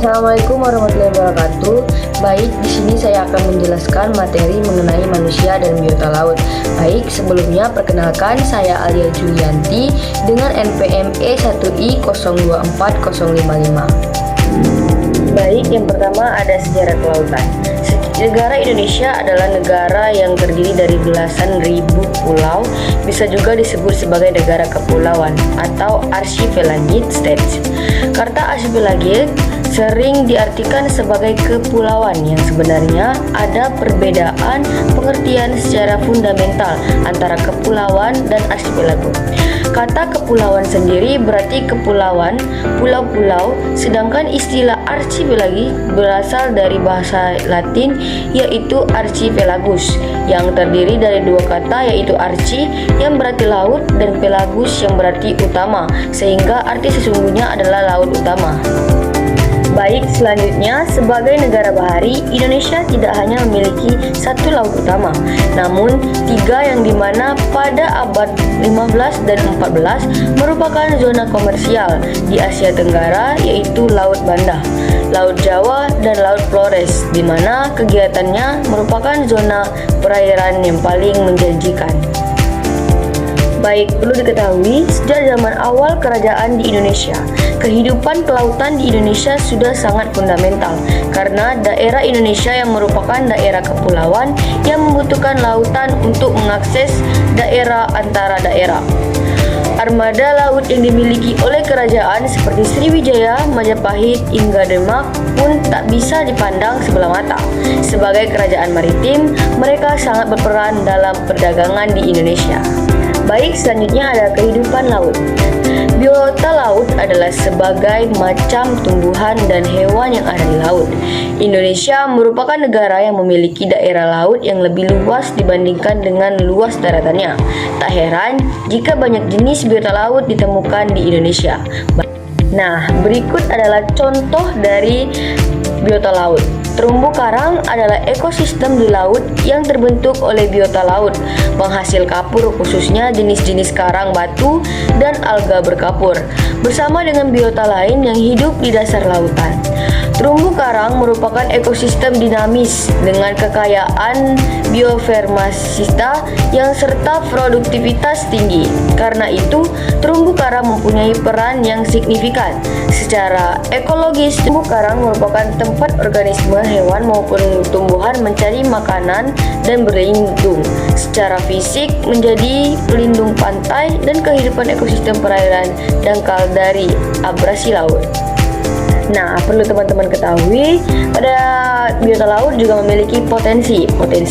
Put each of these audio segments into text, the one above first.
Assalamualaikum warahmatullahi wabarakatuh. Baik, di sini saya akan menjelaskan materi mengenai manusia dan biota laut. Baik, sebelumnya perkenalkan saya Alia Julianti dengan NPM E1I024055. Baik, yang pertama ada sejarah kelautan. Negara Indonesia adalah negara yang terdiri dari belasan ribu pulau, bisa juga disebut sebagai negara kepulauan atau archipelagic states. Kata archipelagic sering diartikan sebagai kepulauan yang sebenarnya ada perbedaan pengertian secara fundamental antara kepulauan dan archipelago. Kata kepulauan sendiri berarti kepulauan, pulau-pulau, sedangkan istilah archipelagi berasal dari bahasa Latin yaitu archipelagus yang terdiri dari dua kata yaitu archi yang berarti laut dan pelagus yang berarti utama, sehingga arti sesungguhnya adalah laut utama. Baik, selanjutnya sebagai negara bahari, Indonesia tidak hanya memiliki satu laut utama, namun tiga yang dimana pada abad 15 dan 14 merupakan zona komersial di Asia Tenggara yaitu Laut Banda, Laut Jawa, dan Laut Flores, di mana kegiatannya merupakan zona perairan yang paling menjanjikan. Baik, perlu diketahui, sejak zaman awal kerajaan di Indonesia, kehidupan kelautan di Indonesia sudah sangat fundamental karena daerah Indonesia yang merupakan daerah kepulauan yang membutuhkan lautan untuk mengakses daerah antara daerah. Armada laut yang dimiliki oleh kerajaan seperti Sriwijaya, Majapahit, hingga Demak pun tak bisa dipandang sebelah mata. Sebagai kerajaan maritim, mereka sangat berperan dalam perdagangan di Indonesia. Baik, selanjutnya ada kehidupan laut. Biota laut adalah sebagai macam tumbuhan dan hewan yang ada di laut. Indonesia merupakan negara yang memiliki daerah laut yang lebih luas dibandingkan dengan luas daratannya. Tak heran jika banyak jenis biota laut ditemukan di Indonesia. Nah, berikut adalah contoh dari biota laut. Terumbu karang adalah ekosistem di laut yang terbentuk oleh biota laut, penghasil kapur khususnya jenis-jenis karang batu dan alga berkapur, bersama dengan biota lain yang hidup di dasar lautan. Terumbu karang merupakan ekosistem dinamis dengan kekayaan biofermasita yang serta produktivitas tinggi. Karena itu, terumbu karang mempunyai peran yang signifikan. Secara ekologis, terumbu karang merupakan tempat organisme hewan maupun tumbuhan mencari makanan dan berlindung. Secara fisik, menjadi pelindung pantai dan kehidupan ekosistem perairan dangkal dari abrasi laut. Nah, perlu teman-teman ketahui, pada biota laut juga memiliki potensi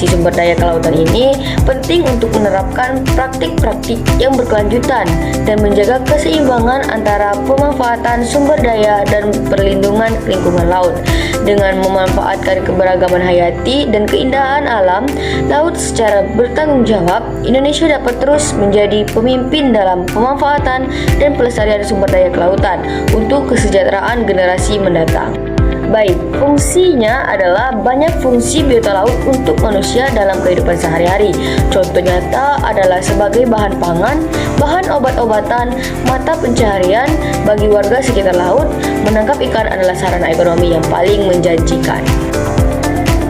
sumber daya kelautan ini penting untuk menerapkan praktik-praktik yang berkelanjutan dan menjaga keseimbangan antara pemanfaatan sumber daya dan perlindungan lingkungan laut. Dengan memanfaatkan keberagaman hayati dan keindahan alam laut secara bertanggung jawab, Indonesia dapat terus menjadi pemimpin dalam pemanfaatan dan pelestarian sumber daya kelautan untuk kesejahteraan generasi mendatang. Baik, fungsinya adalah banyak fungsi biota laut untuk manusia dalam kehidupan sehari-hari. Contoh nyata adalah sebagai bahan pangan, bahan obat-obatan, mata pencaharian bagi warga sekitar laut. Menangkap ikan adalah sarana ekonomi yang paling menjanjikan.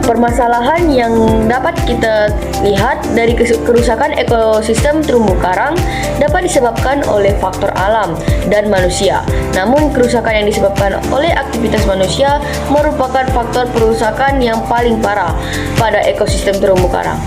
Permasalahan yang dapat kita lihat dari kerusakan ekosistem terumbu karang dapat disebabkan oleh faktor alam dan manusia. Namun, kerusakan yang disebabkan oleh aktivitas manusia merupakan faktor perusakan yang paling parah pada ekosistem terumbu karang.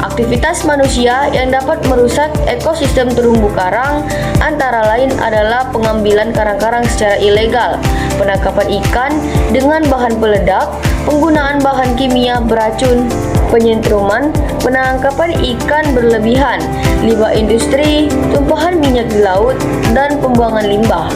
Aktivitas manusia yang dapat merusak ekosistem terumbu karang antara lain adalah pengambilan karang-karang secara ilegal, penangkapan ikan dengan bahan peledak, penggunaan bahan kimia beracun, penyentruman, penangkapan ikan berlebihan, limbah industri, tumpahan minyak di laut, dan pembuangan limbah.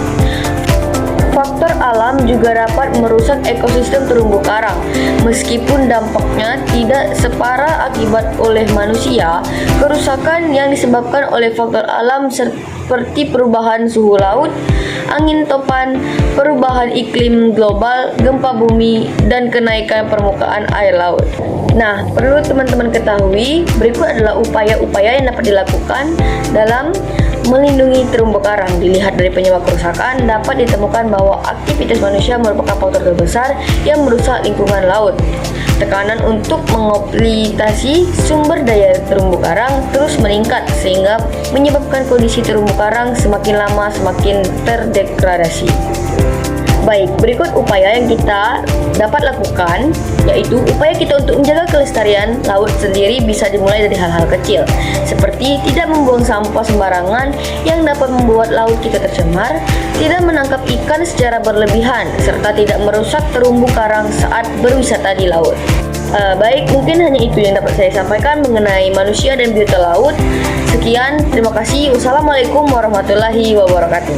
Faktor alam juga dapat merusak ekosistem terumbu karang. Meskipun dampaknya tidak separah akibat oleh manusia, kerusakan yang disebabkan oleh faktor alam seperti perubahan suhu laut, angin topan, perubahan iklim global, gempa bumi, dan kenaikan permukaan air laut. Nah, perlu teman-teman ketahui, berikut adalah upaya-upaya yang dapat dilakukan dalam melindungi terumbu karang. Dilihat dari penyebab kerusakan, dapat ditemukan bahwa aktivitas manusia Indonesia merupakan faktor terbesar yang merusak lingkungan laut. Tekanan untuk mengoplitasi sumber daya terumbu karang terus meningkat sehingga menyebabkan kondisi terumbu karang semakin lama semakin terdegradasi. Baik, berikut upaya yang kita dapat lakukan, yaitu upaya kita untuk menjaga kelestarian laut sendiri bisa dimulai dari hal-hal kecil, seperti tidak membuang sampah sembarangan yang dapat membuat laut kita tercemar, tidak menangkap ikan secara berlebihan, serta tidak merusak terumbu karang saat berwisata di laut. Baik, mungkin hanya itu yang dapat saya sampaikan mengenai manusia dan biota laut. Sekian, terima kasih. Wassalamualaikum warahmatullahi wabarakatuh.